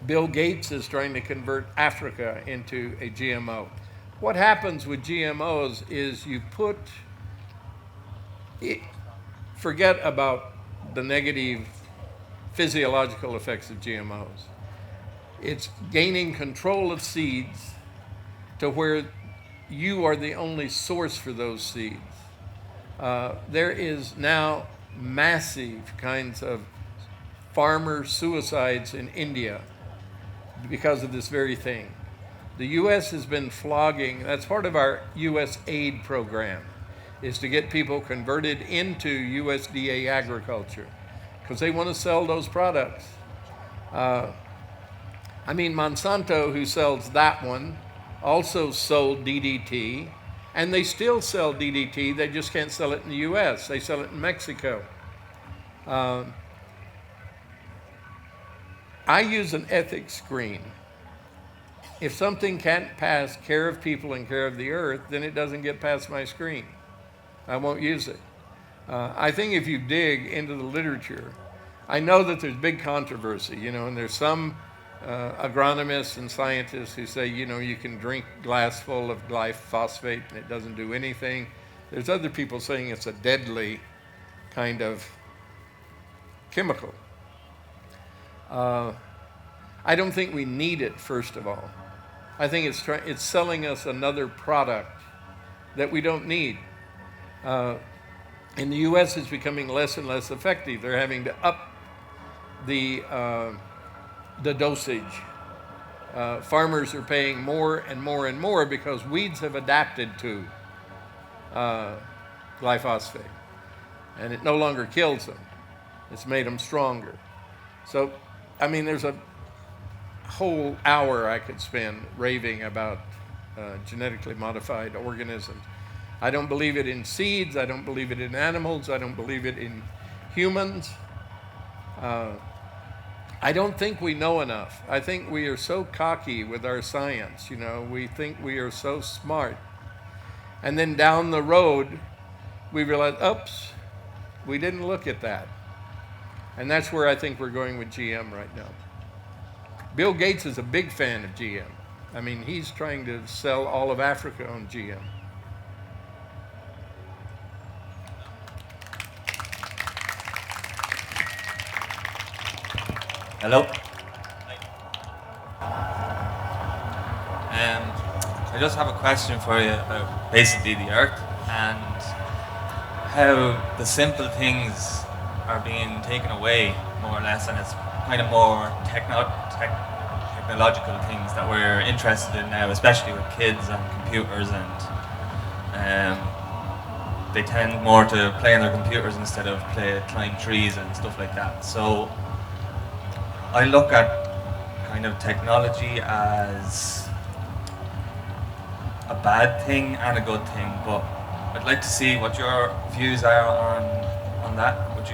Bill Gates is trying to convert Africa into a GMO. What happens with GMOs is you forget about the negative physiological effects of GMOs. It's gaining control of seeds to where you are the only source for those seeds. There is now massive kinds of farmer suicides in India because of this very thing. The U.S. has been flogging, that's part of our U.S. aid program, is to get people converted into USDA agriculture because they want to sell those products. Monsanto, who sells that one, also sold DDT, and they still sell DDT, they just can't sell it in the US, they sell it in Mexico. I use an ethics screen. If something can't pass care of people and care of the earth, then it doesn't get past my screen. I won't use it. I think if you dig into the literature, I know that there's big controversy, and there's some agronomists and scientists who say, you can drink glass full of glyphosate and it doesn't do anything. There's other people saying it's a deadly kind of chemical. I don't think we need it, first of all. I think it's selling us another product that we don't need. In the U.S., it's becoming less and less effective. They're having to up the dosage. Farmers are paying more and more and more because weeds have adapted to glyphosate. And it no longer kills them. It's made them stronger. So, there's a whole hour I could spend raving about genetically modified organisms. I don't believe it in seeds. I don't believe it in animals. I don't believe it in humans. I don't think we know enough. I think we are so cocky with our science, we think we are so smart. And then down the road, we realize, oops, we didn't look at that. And that's where I think we're going with GM right now. Bill Gates is a big fan of GM. He's trying to sell all of Africa on GM. Hello. I just have a question for you about basically the earth and how the simple things are being taken away, more or less, and it's kind of more technological things that we're interested in now, especially with kids and computers, and they tend more to play on their computers instead of climb trees and stuff like that. So I look at kind of technology as a bad thing and a good thing, but I'd like to see what your views are on that. Do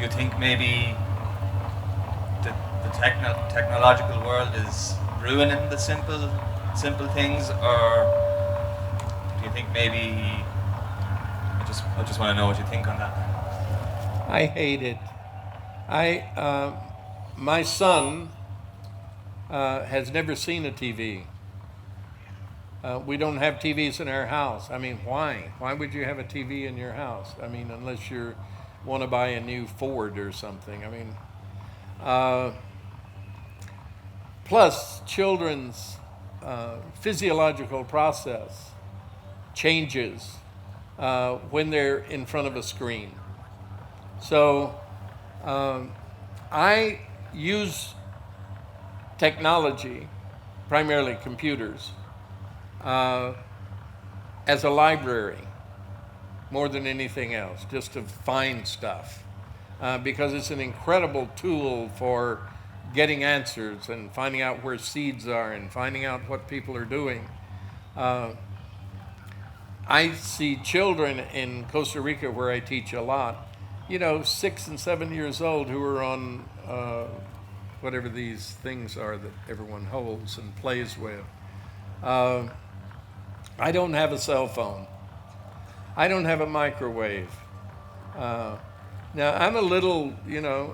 you think maybe the technological world is ruining the simple things, or do you think maybe? I just want to know what you think on that. I hate it. My son has never seen a TV. We don't have TVs in our house. Why? Why would you have a TV in your house? Unless you want to buy a new Ford or something. Plus, children's physiological process changes when they're in front of a screen. So I use technology, primarily computers, as a library more than anything else, just to find stuff, because it's an incredible tool for getting answers and finding out where seeds are and finding out what people are doing. I see children in Costa Rica where I teach a lot, 6 and 7 years old who are on whatever these things are that everyone holds and plays with. I don't have a cell phone. I don't have a microwave. Now, I'm a little,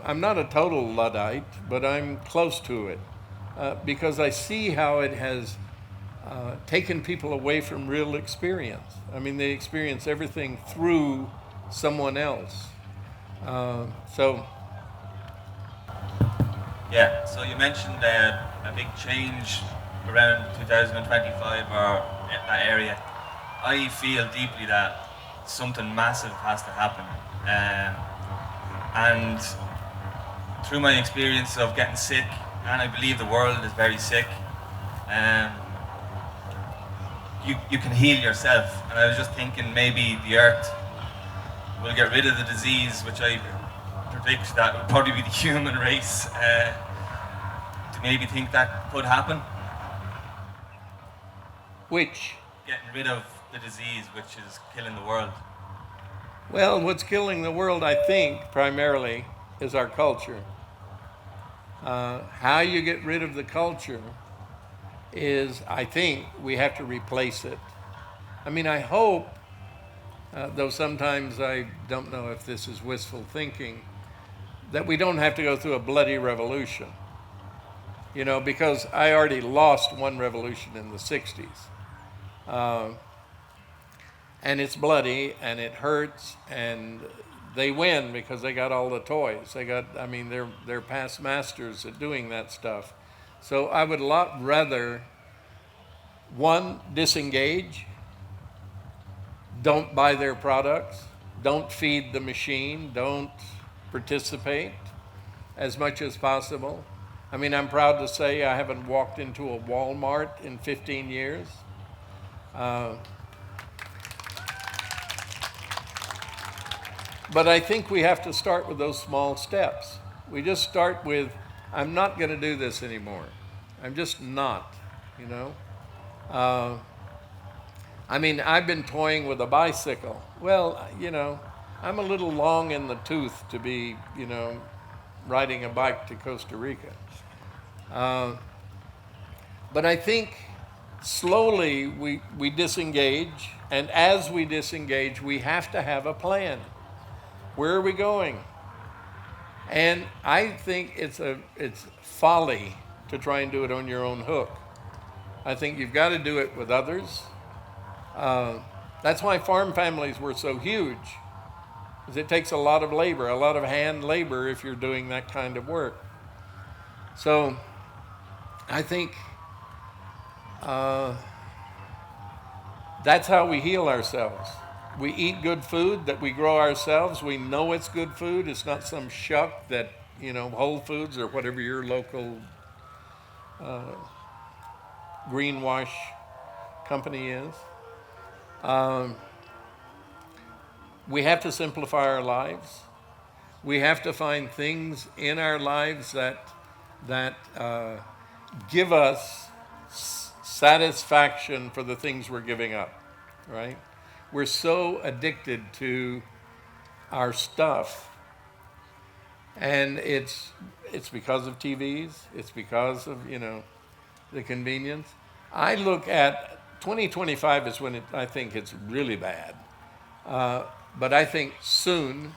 I'm not a total Luddite, but I'm close to it because I see how it has taken people away from real experience. I mean, they experience everything through someone else. So. Yeah, so you mentioned a big change around 2025 or that area. I feel deeply that something massive has to happen. And through my experience of getting sick, and I believe the world is very sick, you can heal yourself. And I was just thinking maybe the earth will get rid of the disease, which I predict that will probably be the human race. Do you maybe think that could happen? Which? Getting rid of the disease which is killing the world. Well, what's killing the world, I think, primarily, is our culture. How you get rid of the culture is, I think, we have to replace it. I mean, I hope, though sometimes I don't know if this is wistful thinking, that we don't have to go through a bloody revolution. Because I already lost one revolution in the 60s. And it's bloody and it hurts, and they win because they got all the toys. They're past masters at doing that stuff. So I would a lot rather, one, disengage, don't buy their products, don't feed the machine, don't participate as much as possible. I mean, I'm proud to say I haven't walked into a Walmart in 15 years. But I think we have to start with those small steps. We just start with, I'm not going to do this anymore. I'm just not, I've been toying with a bicycle. Well, I'm a little long in the tooth to be, riding a bike to Costa Rica. But I think slowly we disengage, and as we disengage, we have to have a plan. Where are we going? And I think it's folly to try and do it on your own hook. I think you've got to do it with others. That's why farm families were so huge, because it takes a lot of labor, a lot of hand labor if you're doing that kind of work. So I think that's how we heal ourselves. We eat good food that we grow ourselves. We know it's good food. It's not some shuck that, Whole Foods or whatever your local greenwash company is. We have to simplify our lives. We have to find things in our lives that give us satisfaction for the things we're giving up, right? We're so addicted to our stuff, and it's because of TVs, it's because of, the convenience. I look at 2025 is when I think it's really bad, but I think soon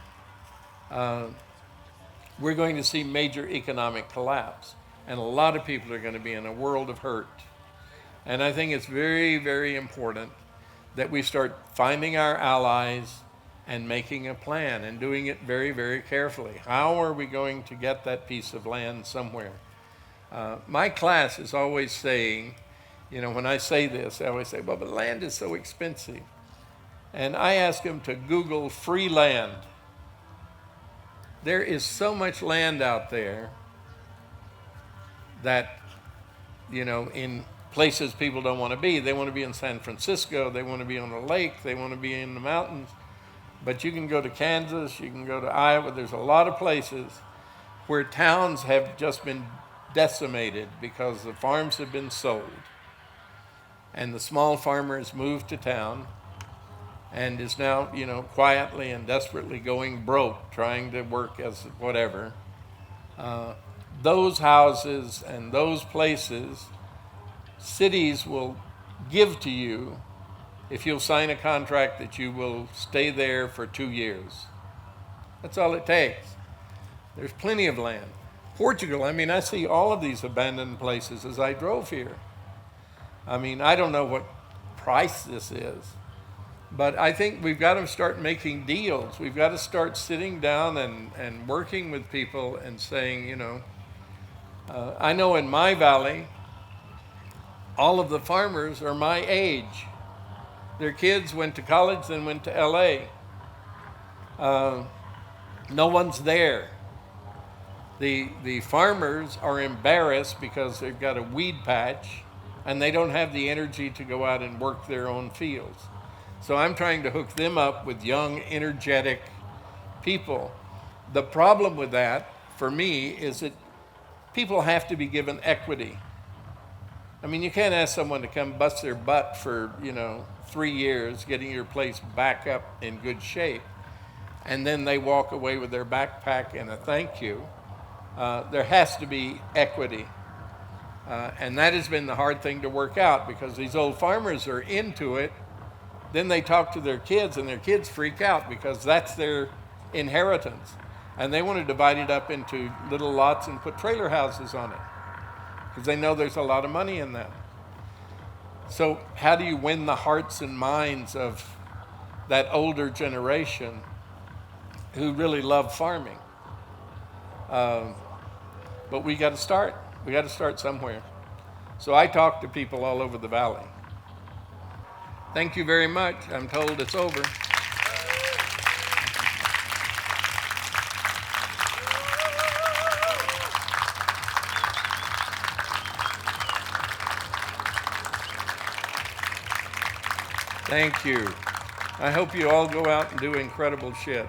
we're going to see major economic collapse, and a lot of people are going to be in a world of hurt. And I think it's very, very important that we start finding our allies and making a plan and doing it very, very carefully. How are we going to get that piece of land somewhere? My class is always saying, when I say this, I always say, well, but land is so expensive. And I ask them to Google free land. There is so much land out there that, in places people don't want to be. They want to be in San Francisco, they want to be on a lake, they want to be in the mountains. But you can go to Kansas, you can go to Iowa. There's a lot of places where towns have just been decimated because the farms have been sold. And the small farmers moved to town, and is now, quietly and desperately going broke, trying to work as whatever. Those houses and those places, cities will give to you if you'll sign a contract that you will stay there for 2 years. That's all it takes. There's plenty of land. Portugal, I see all of these abandoned places as I drove here. I don't know what price this is, but I think we've got to start making deals. We've got to start sitting down and working with people and saying, I know in my valley, all of the farmers are my age. Their kids went to college, then went to LA. No one's there. The farmers are embarrassed because they've got a weed patch and they don't have the energy to go out and work their own fields. So I'm trying to hook them up with young, energetic people. The problem with that, for me, is that people have to be given equity. You can't ask someone to come bust their butt for, 3 years getting your place back up in good shape, and then they walk away with their backpack and a thank you. There has to be equity. And that has been the hard thing to work out, because these old farmers are into it. Then they talk to their kids, and their kids freak out because that's their inheritance. And they want to divide it up into little lots and put trailer houses on it, because they know there's a lot of money in that. So how do you win the hearts and minds of that older generation who really love farming? But we got to start. We got to start somewhere. So I talk to people all over the valley. Thank you very much. I'm told it's over. Thank you. I hope you all go out and do incredible shit.